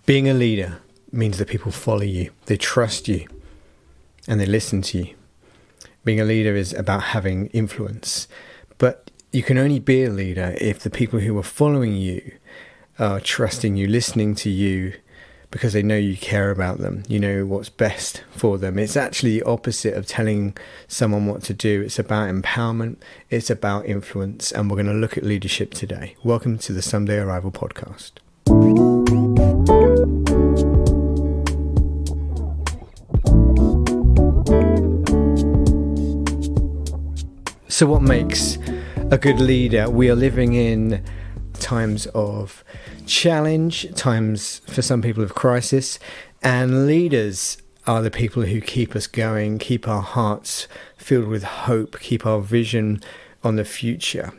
Being a leader means that people follow you, they trust you, and they listen to you. Being a leader is about having influence. But you can only be a leader if the people who are following you are trusting you, listening to you, because they know you care about them. You know what's best for them. It's actually the opposite of telling someone what to do. It's about empowerment. It's about influence. And we're going to look at leadership today. Welcome to the Someday Arrival podcast. So what makes a good leader? We are living in times of challenge, times for some people of crisis, and leaders are the people who keep us going, keep our hearts filled with hope, keep our vision on the future.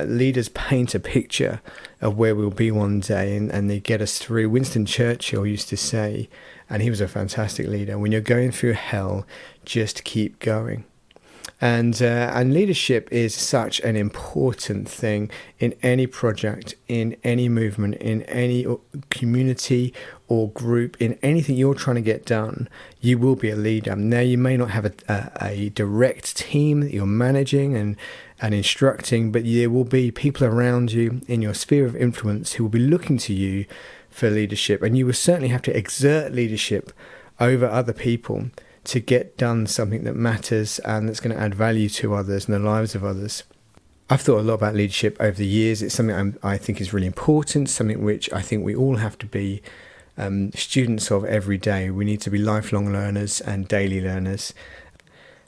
Leaders paint a picture of where we'll be one day, and they get us through. Winston Churchill used to say, and he was a fantastic leader, when you're going through hell, just keep going. And leadership is such an important thing in any project, in any movement, in any community or group, in anything you're trying to get done. You will be a leader. Now, you may not have a direct team that you're managing and instructing, but there will be people around you in your sphere of influence who will be looking to you for leadership. And you will certainly have to exert leadership over other people to get done something that matters and that's going to add value to others and the lives of others. I've thought a lot about leadership over the years. It's something I think is really important, something which I think we all have to be students of every day. We need to be lifelong learners and daily learners.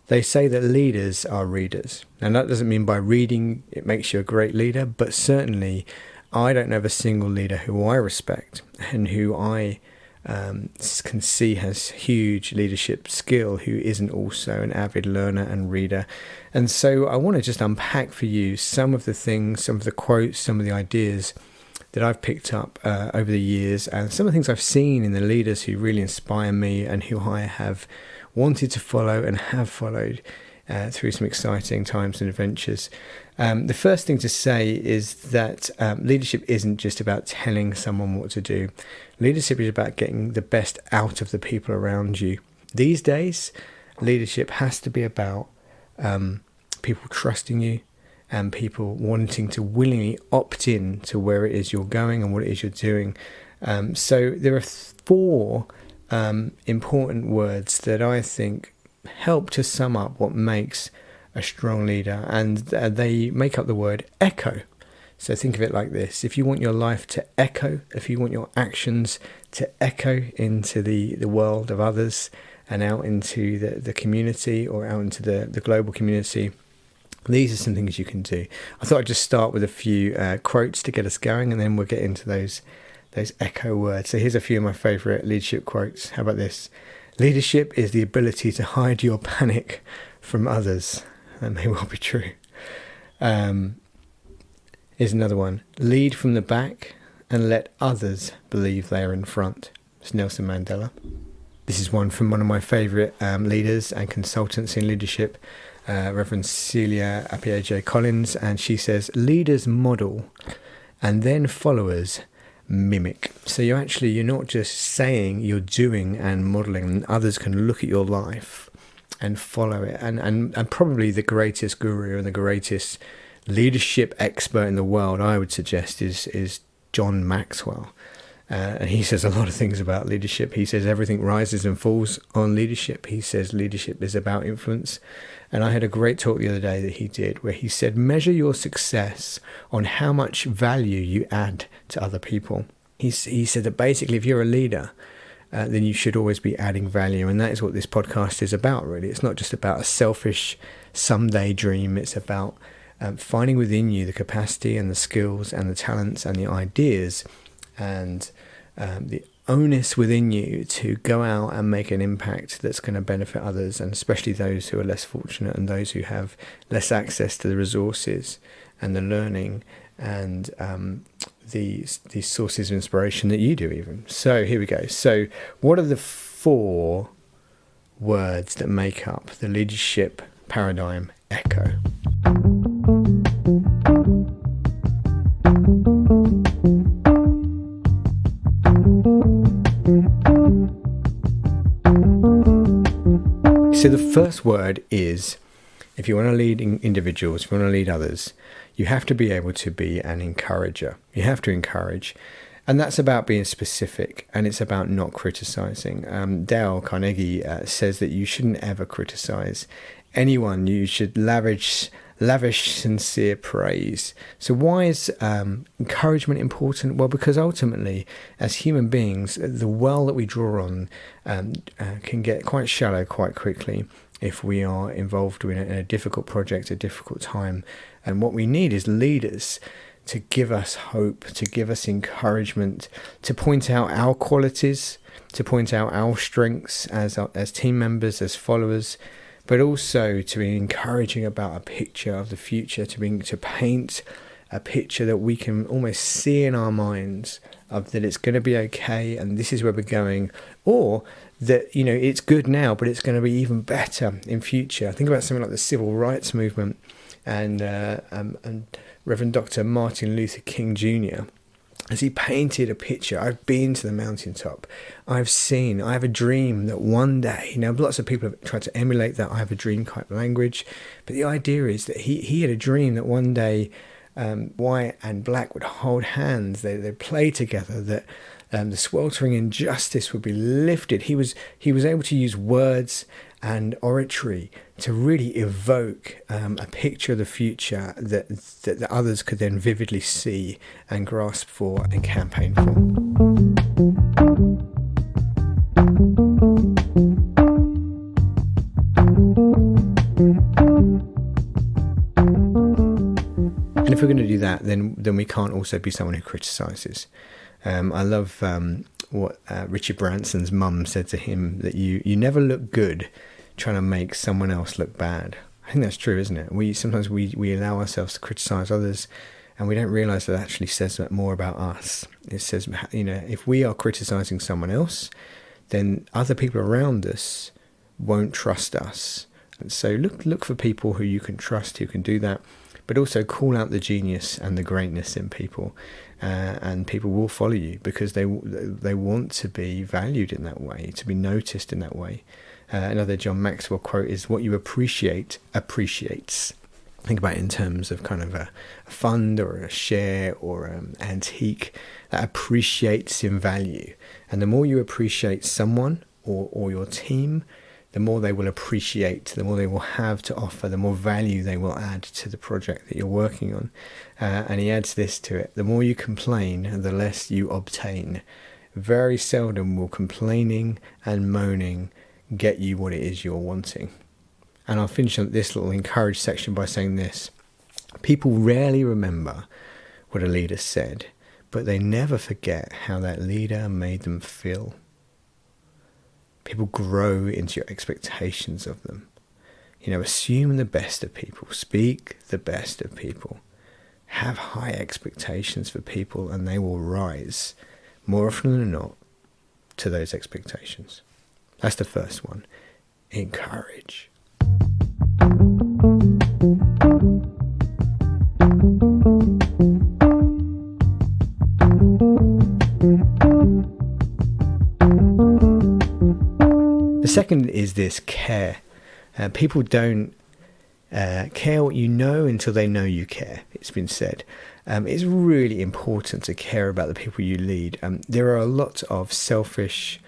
They say that leaders are readers. And that doesn't mean by reading it makes you a great leader, but certainly I don't know of a single leader who I respect and who I can see has huge leadership skill who isn't also an avid learner and reader. And so I want to just unpack for you some of the things, some of the quotes, some of the ideas that I've picked up over the years, and some of the things I've seen in the leaders who really inspire me and who I have wanted to follow and have followed through some exciting times and adventures. The first thing to say is that leadership isn't just about telling someone what to do. Leadership is about getting the best out of the people around you. These days, leadership has to be about people trusting you and people wanting to willingly opt in to where it is you're going and what it is you're doing. So there are four important words that I think help to sum up what makes a strong leader, and they make up the word echo. So think of it like this: if you want your life to echo, if you want your actions to echo into the world of others and out into the community or out into the global community, these are some things you can do. I thought I'd just start with a few quotes to get us going, and then we'll get into those echo words. So here's a few of my favourite leadership quotes. How about this? Leadership is the ability to hide your panic from others. That may well be true. Here's another one. Lead from the back and let others believe they are in front. It's Nelson Mandela. This is one from one of my favourite leaders and consultants in leadership, Reverend Celia Appiaje-Collins, and she says, leaders model and then followers mimic. So you're not just saying, you're doing and modelling, and others can look at your life and follow it. And probably the greatest guru and the greatest leadership expert in the world, I would suggest, is John Maxwell. And he says a lot of things about leadership. He says everything rises and falls on leadership. He says leadership is about influence. And I had a great talk the other day that he did where he said, measure your success on how much value you add to other people. He said that basically if you're a leader, then you should always be adding value. And that is what this podcast is about, really. It's not just about a selfish someday dream. It's about finding within you the capacity and the skills and the talents and the ideas and the onus within you to go out and make an impact that's going to benefit others, and especially those who are less fortunate and those who have less access to the resources and the learning and these sources of inspiration that you do even. So here we go. So what are the four words that make up the leadership paradigm echo? So the first word is, if you want to lead individuals, if you want to lead others, you have to be able to be an encourager. You have to encourage. And that's about being specific, and it's about not criticizing. Dale Carnegie says that you shouldn't ever criticize anyone. You should lavish sincere praise. So why is encouragement important? Well, because ultimately, as human beings, the well that we draw on can get quite shallow quite quickly if we are involved in a difficult project, a difficult time. And what we need is leaders to give us hope, to give us encouragement, to point out our qualities, to point out our strengths as team members, as followers, but also to be encouraging about a picture of the future, to paint a picture that we can almost see in our minds of that it's going to be okay and this is where we're going, or that, it's good now, but it's going to be even better in future. Think about something like the civil rights movement and Reverend Dr. Martin Luther King Jr., as he painted a picture. I've been to the mountaintop. I have a dream that one day, now lots of people have tried to emulate that I have a dream type language, but the idea is that he had a dream that one day white and black would hold hands, they'd play together, that the sweltering injustice would be lifted. He was able to use words and oratory to really evoke a picture of the future that others could then vividly see and grasp for and campaign for. And if we're going to do that, then we can't also be someone who criticizes. I love what Richard Branson's mum said to him, that you never look good trying to make someone else look bad. I think that's true, isn't it? Sometimes we allow ourselves to criticize others, and we don't realize that actually says more about us. It says, if we are criticizing someone else, then other people around us won't trust us. And so look for people who you can trust, who can do that, but also call out the genius and the greatness in people, and people will follow you because they want to be valued in that way, to be noticed in that way. Another John Maxwell quote is, what you appreciate appreciates. Think about it in terms of kind of a fund or a share or an antique that appreciates in value. And the more you appreciate someone or your team, the more they will appreciate, the more they will have to offer, the more value they will add to the project that you're working on. And he adds this to it: the more you complain, the less you obtain. Very seldom will complaining and moaning get you what it is you're wanting. And I'll finish on this little encourage section by saying this: people rarely remember what a leader said, but they never forget how that leader made them feel. People grow into your expectations of them. Assume the best of people, speak the best of people, have high expectations for people, and they will rise more often than not to those expectations. That's the first one. Encourage. The second is this: care. People don't care what you know until they know you care. It's been said. It's really important to care about the people you lead. There are a lot of selfish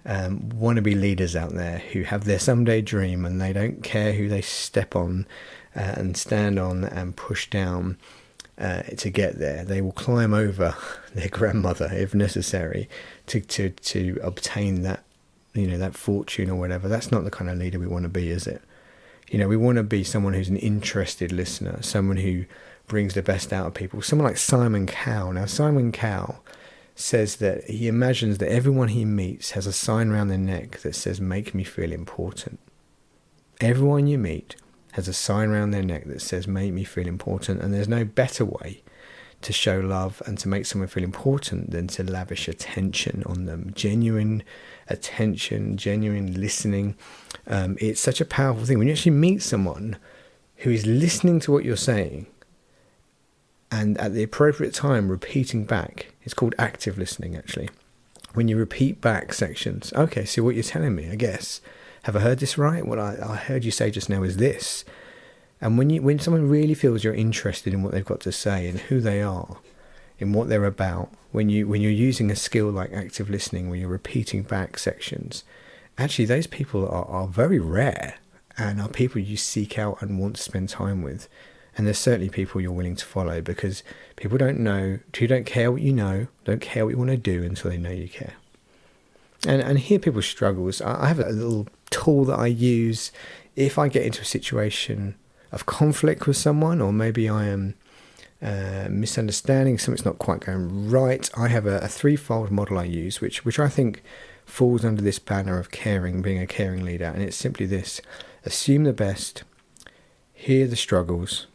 wannabe leaders out there who have their someday dream, and they don't care who they step on and stand on and push down to get there. They will climb over their grandmother if necessary to obtain that, that fortune or whatever. That's not the kind of leader we want to be, is it? We want to be someone who's an interested listener, someone who brings the best out of people. Someone like Simon Cowell. Now, Simon Cowell says that he imagines that everyone he meets has a sign around their neck that says, "Make me feel important." Everyone you meet has a sign around their neck that says, "Make me feel important." And there's no better way to show love and to make someone feel important than to lavish attention on them. Genuine attention, genuine listening. It's such a powerful thing. When you actually meet someone who is listening to what you're saying and at the appropriate time repeating back, it's called active listening actually. When you repeat back sections, okay, so what you're telling me, I guess, have I heard this right? What I heard you say just now is this. And when someone really feels you're interested in what they've got to say and who they are, in what they're about, when you're using a skill like active listening, where you're repeating back sections, actually those people are very rare and are people you seek out and want to spend time with. And there's certainly people you're willing to follow, because people who don't care what you know, don't care what you want to do until they know you care. And hear people's struggles. I have a little tool that I use if I get into a situation of conflict with someone, or maybe I am misunderstanding, something's not quite going right. I have a threefold model I use, which I think falls under this banner of caring, being a caring leader. And it's simply this: assume the best, hear the struggles,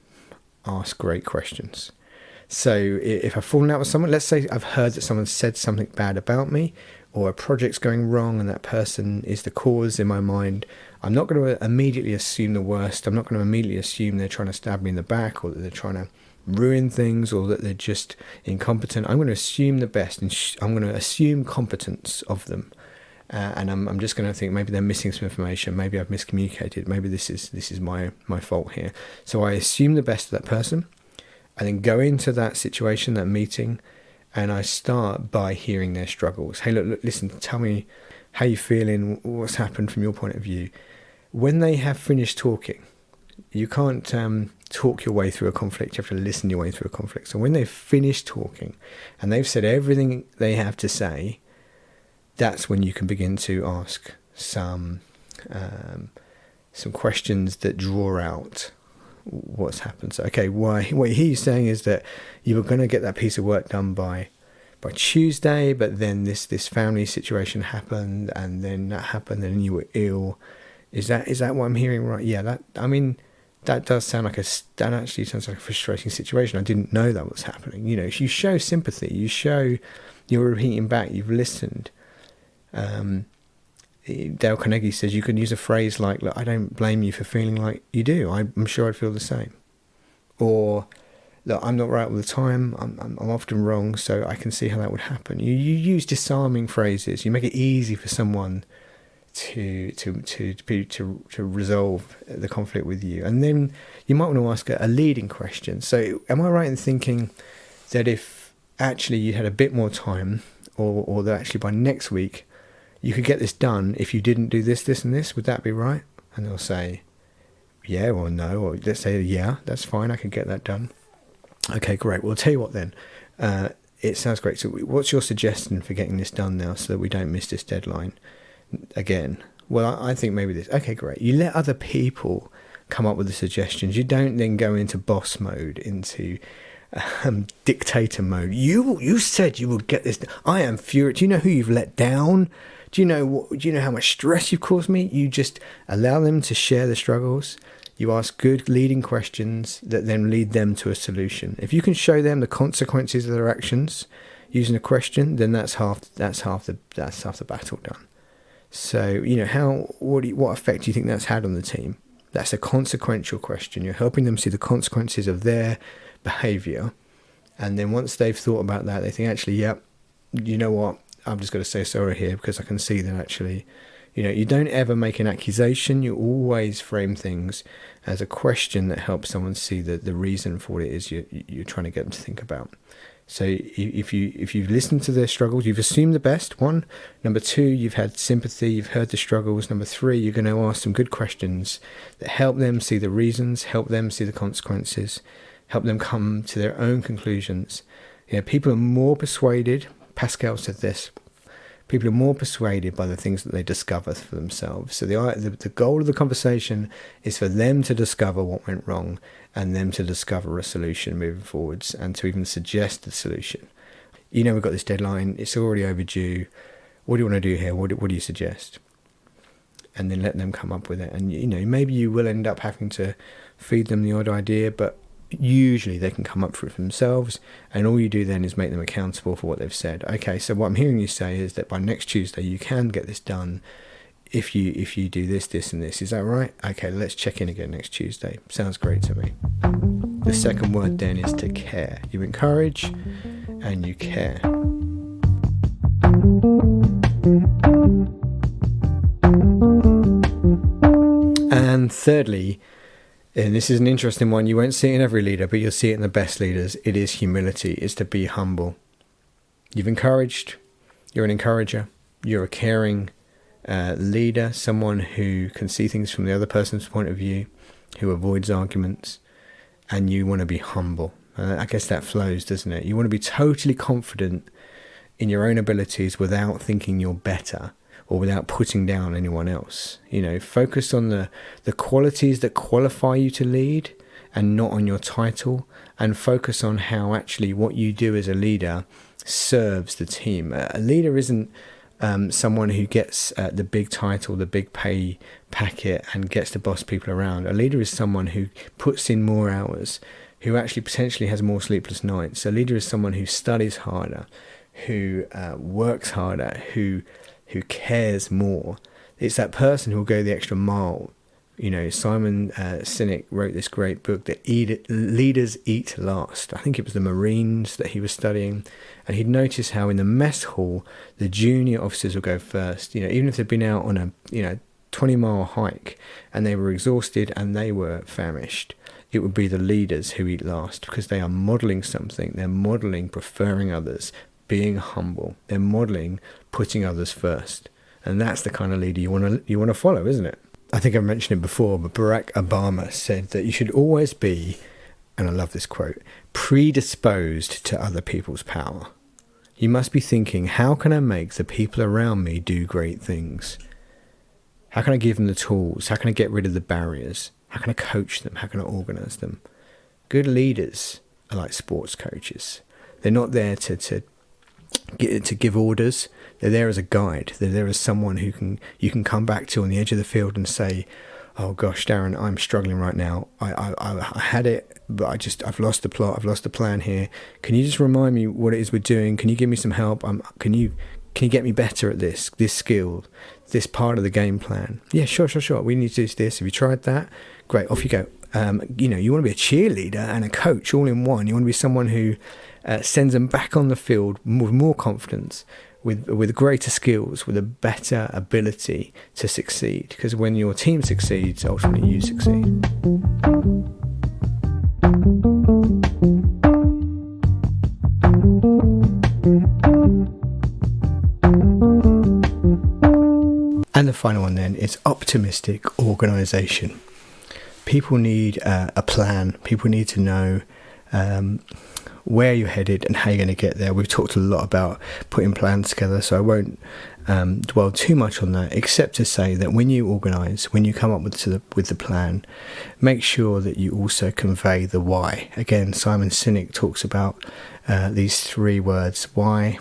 ask great questions. So if I've fallen out with someone, let's say I've heard that someone said something bad about me, or a project's going wrong and that person is the cause in my mind, I'm not going to immediately assume the worst. I'm not going to immediately assume they're trying to stab me in the back, or that they're trying to ruin things, or that they're just incompetent. I'm going to assume the best, and I'm going to assume competence of them. And I'm just going to think maybe they're missing some information, maybe I've miscommunicated, maybe this is my fault here. So I assume the best of that person, and then go into that situation, that meeting, and I start by hearing their struggles. Hey, look, listen, tell me how you're feeling, what's happened from your point of view. When they have finished talking, you can't talk your way through a conflict, you have to listen your way through a conflict. So when they've finished talking and they've said everything they have to say, that's when you can begin to ask some questions that draw out what's happened. So, okay, what he's saying is that you were going to get that piece of work done by Tuesday, but then this family situation happened, and then that happened, and you were ill. Is that what I'm hearing right? Yeah, that does sound like that actually sounds like a frustrating situation. I didn't know that was happening. You show sympathy, you're repeating back, you've listened. Dale Carnegie says you can use a phrase like, look, I don't blame you for feeling like you do. I'm sure I'd feel the same. Or, look, I'm not right all the time. I'm often wrong, so I can see how that would happen. You use disarming phrases. You make it easy for someone to resolve the conflict with you. And then you might want to ask a leading question. So am I right in thinking that if actually you had a bit more time, or that actually by next week you could get this done if you didn't do this, this and this, would that be right? And they'll say yeah or no, or let's say yeah, that's fine, I can get that done. Okay, great. Well, I'll tell you what then, it sounds great. So what's your suggestion for getting this done now so that we don't miss this deadline again? Well, I think maybe this. Okay, great. You let other people come up with the suggestions. You don't then go into boss mode, into dictator mode. You said you would get this done. I am furious. Do you know who you've let down? Do you know how much stress you've caused me? You just allow them to share the struggles. You ask good leading questions that then lead them to a solution. If you can show them the consequences of their actions using a question, then that's half the battle done. So, what effect do you think that's had on the team? That's a consequential question. You're helping them see the consequences of their behavior. And then once they've thought about that, they think, actually, yep, you know what? I'm just going to say sorry here, because I can see that actually, you don't ever make an accusation. You always frame things as a question that helps someone see the reason for what it is you're trying to get them to think about. So if you've listened to their struggles, you've assumed the best, one. Number two, you've had sympathy, you've heard the struggles. Number three, you're going to ask some good questions that help them see the reasons, help them see the consequences, help them come to their own conclusions. People are more persuaded. Pascal said this. People are more persuaded by the things that they discover for themselves. So the goal of the conversation is for them to discover what went wrong, and them to discover a solution moving forwards, and to even suggest the solution. We've got this deadline. It's already overdue. What do you want to do here? What do you suggest? And then let them come up with it. And, maybe you will end up having to feed them the odd idea, but usually they can come up for it for themselves, and all you do then is make them accountable for what they've said. Okay, so what I'm hearing you say is that by next Tuesday you can get this done if you do this and this. Is that right? Okay, let's check in again next Tuesday. Sounds great to me. The second word then is to care. You encourage and you care. thirdly, and this is an interesting one, you won't see it in every leader, but you'll see it in the best leaders, it is humility, it's to be humble. You've encouraged, you're an encourager, you're a caring leader, someone who can see things from the other person's point of view, who avoids arguments, and you want to be humble. I guess that flows, doesn't it? You want to be totally confident in your own abilities without thinking you're better or without putting down anyone else. Focus on the qualities that qualify you to lead and not on your title, and focus on how actually what you do as a leader serves the team. A leader isn't someone who gets the big title, the big pay packet, and gets to boss people around. A leader is someone who puts in more hours, who actually potentially has more sleepless nights. A leader is someone who studies harder, who works harder, who cares more. It's that person who will go the extra mile. Simon Sinek wrote this great book that leaders eat last. I think it was the Marines that he was studying, and he'd noticed how in the mess hall the junior officers will go first. Even if they've been out on a 20-mile hike and they were exhausted and they were famished, it would be the leaders who eat last, because they are modeling something. They're modeling preferring others, being humble. They're modeling putting others first, and that's the kind of leader you want to follow, isn't it? I think I've mentioned it before, but Barack Obama said that you should always be, and I love this quote, predisposed to other people's power. You must be thinking, how can I make the people around me do great things? How can I give them the tools? How can I get rid of the barriers? How can I coach them? How can I organize them? Good leaders are like sports coaches. They're not there to give orders. They're there as a guide. They're there as someone who you can come back to on the edge of the field and say, oh gosh, Darren, I'm struggling right now. I had it, but I've lost the plot. I've lost the plan here. Can you just remind me what it is we're doing? Can you give me some help? Can you get me better at this skill, this part of the game plan? Yeah, sure. We need to do this. Have you tried that? Great, off you go. You want to be a cheerleader and a coach all in one. You want to be someone who sends them back on the field with more confidence, with greater skills, with a better ability to succeed. Because when your team succeeds, ultimately you succeed. And the final one then is optimistic organisation. People need a plan. People need to know where you're headed and how you're going to get there. We've talked a lot about putting plans together, so I won't dwell too much on that, except to say that when you organise, when you come up with the plan, make sure that you also convey the why. Again, Simon Sinek talks about these three words: why,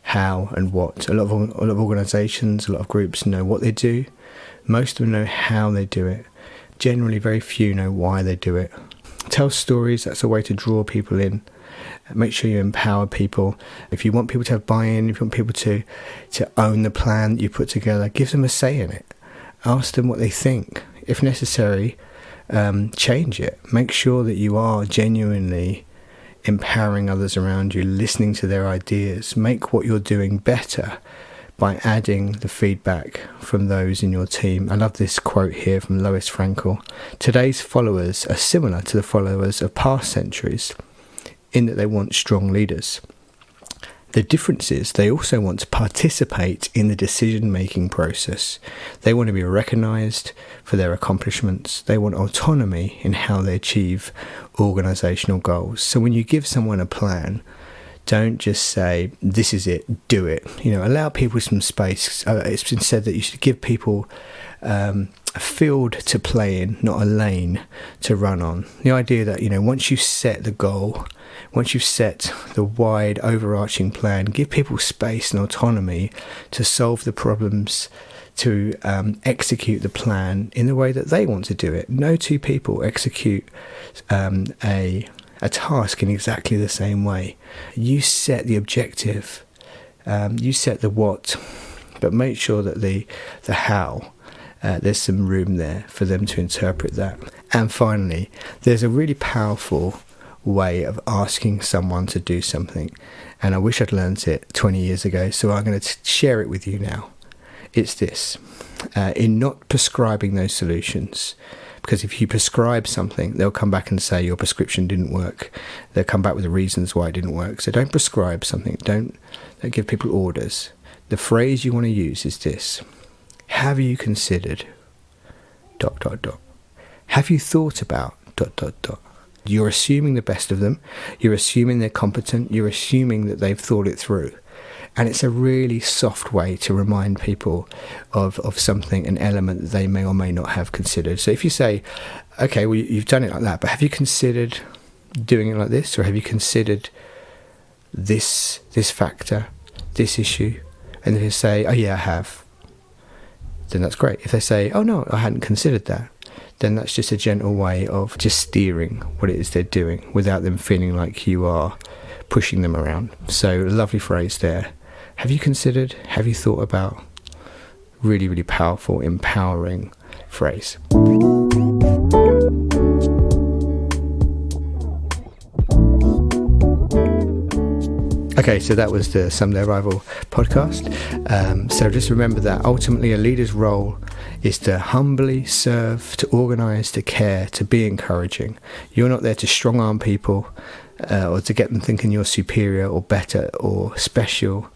how, and what. A lot of organisations, a lot of groups know what they do. Most of them know how they do it. Generally, very few know why they do it. Tell stories. That's a way to draw people in. Make sure you empower people. If you want people to have buy-in, if you want people to own the plan that you put together, give them a say in it. Ask them what they think. If necessary, change it. Make sure that you are genuinely empowering others around you, listening to their ideas. Make what you're doing better by adding the feedback from those in your team. I love this quote here from Lois Frankel. Today's followers are similar to the followers of past centuries in that they want strong leaders. The difference is they also want to participate in the decision-making process. They want to be recognised for their accomplishments. They want autonomy in how they achieve organisational goals. So when you give someone a plan, don't just say, this is it, do it. Allow people some space. It's been said that you should give people a field to play in, not a lane to run on. The idea that, once you set the goal, once you've set the wide overarching plan, give people space and autonomy to solve the problems, to execute the plan in the way that they want to do it. No two people execute a task in exactly the same way. You set the objective, you set the what, but make sure that the how, there's some room there for them to interpret that. And finally, there's a really powerful way of asking someone to do something, and I wish I'd learned it 20 years ago, so I'm going to share it with you now. It's this: in not prescribing those solutions. Because if you prescribe something, they'll come back and say your prescription didn't work. They'll come back with the reasons why it didn't work. So don't prescribe something. Don't give people orders. The phrase you want to use is this: have you considered ... Have you thought about ... You're assuming the best of them. You're assuming they're competent. You're assuming that they've thought it through. And it's a really soft way to remind people of something, an element that they may or may not have considered. So if you say, okay, well, you've done it like that, but have you considered doing it like this? Or have you considered this factor, this issue? And if you say, oh yeah, I have, then that's great. If they say, oh no, I hadn't considered that, then that's just a gentle way of just steering what it is they're doing without them feeling like you are pushing them around. So lovely phrase there. Have you considered? Have you thought about? Really, really powerful, empowering phrase. Okay, so that was the Someday Arrival podcast. So just remember that ultimately a leader's role is to humbly serve, to organise, to care, to be encouraging. You're not there to strong-arm people or to get them thinking you're superior or better or special.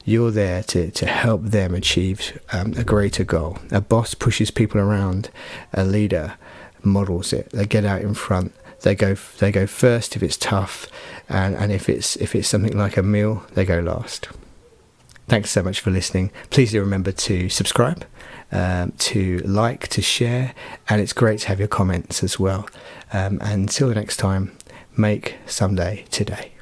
You're there to help them achieve a greater goal. A boss pushes people around. A leader models it. They get out in front. They go first if it's tough, and if it's something like a meal, they go last. Thanks so much for listening. Please do remember to subscribe, to like, to share, and it's great to have your comments as well. And until the next time, make someday today.